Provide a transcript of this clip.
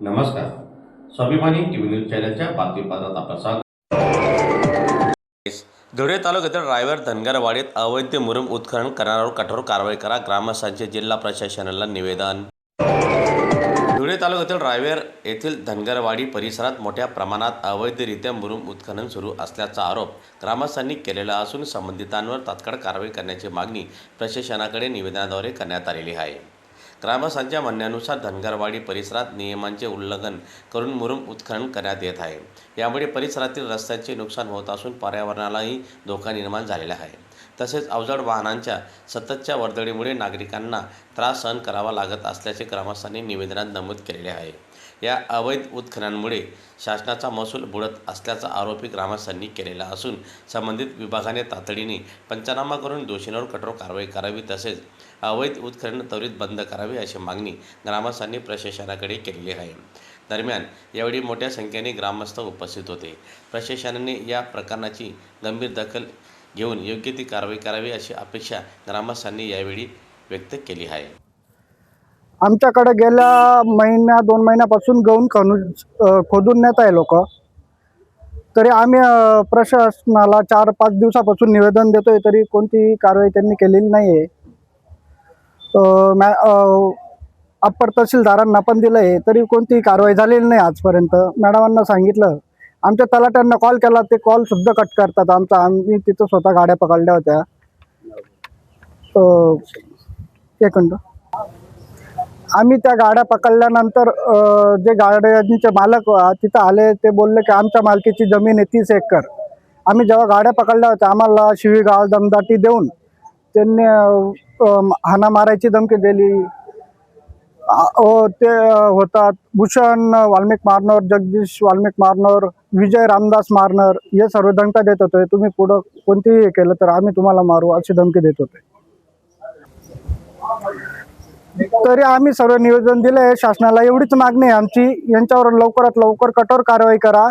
नमस्कार. स्वाभिमानी TV news चॅनलच्या बातमीपत्रात आपलं स्वागत. धुळे तालुक्यातील रायवर धनगरवाडीत अवैध मुरुम उत्खनन करणाऱ्यावर कठोर कारवाई करा. ग्रामस्थांचे जिल्हा प्रशासनाला निवेदन. धुळे तालुक्यातील रायवेर येथील धनगरवाडी परिसरात मोठ्या प्रमाणात अवैधरित्या मुरुम उत्खनन सुरू असल्याचा आरोप ग्रामस्थांनी केलेला असून संबंधितांवर तात्काळ कारवाई करण्याची मागणी प्रशासनाकडे निवेदनाद्वारे करण्यात आलेली आहे. ग्रामस्थांच्या म्हणण्यानुसार धनगरवाडी परिसरात नियमांचे उल्लंघन करून मुरुम उत्खनन करण्यात येत आहे. यामुळे परिसरातील रस्त्यांचे नुकसान होत असून पर्यावरणालाही धोका निर्माण झालेला आहे. तसेच अवजड वाहनांच्या सततच्या वर्दळीमुळे नागरिकांना त्रास सहन करावा लागत असल्याचे ग्रामस्थांनी निवेदनात नमूद केलेले आहे. या अवैध उत्खननामुळे शासनाचा महसूल बुडत असल्याचा आरोपही ग्रामस्थांनी केलेला असून संबंधित विभागाने तातडीने पंचनामा करून दोषींवर कठोर कारवाई करावी तसेच अवैध उत्खनन त्वरित बंद करावे अशी मागणी ग्रामस्थांनी प्रशासनाकडे केलेली आहे. दरम्यान यावेळी मोठ्या संख्येने ग्रामस्थ उपस्थित होते. प्रशासनाने या प्रकरणाची गंभीर दखल घेऊन योग्य ती कारवाई करावी अशी अपेक्षा ग्रामस्थांनी यावेळी व्यक्त केली आहे. आमच्याकडे गेल्या दोन महिन्यापासून गौण खोदून नेत आहे लोक. तरी आम्ही प्रशासनाला 4-5 दिवसापासून निवेदन देतोय, तरी कोणतीही कारवाई त्यांनी केलेली नाही आहे. अप्पर तहसीलदारांना पण दिलं आहे, तरी कोणतीही कारवाई झालेली नाही आजपर्यंत. मॅडमांना सांगितलं, आमच्या तलाट्यांना कॉल केला, ते कॉलसुद्धा कट करतात आमचा. आम्ही तिथं स्वतः गाड्या पकडल्या होत्या. एक मिनिट. आम्ही त्या गाड्या पकडल्यानंतर जे गाड्यांचे मालक तिथं आले, ते बोलले की आमच्या मालकीची जमीन आहे 30 एकर. आम्ही जेव्हा गाड्या पकडल्या होत्या, आम्हाला शिवीगाळ दमदाटी देऊन त्यांनी हाना मारायची धमकी दिली. ते होतात भूषण वाल्मिक मारनर, जगदीश वाल्मिक मारनर, विजय रामदास मारनर, हे सर्व धमक्या देत होते. तुम्ही पुढं कोणतीही हे केलं तर आम्ही तुम्हाला मारू अशी धमकी देत होते. तरी आम्ही सर्व निवेदन दिले. शासनाला एवढीच मागणी आहे आमची, यांच्यावर लवकरात लवकर कठोर कारवाई करा.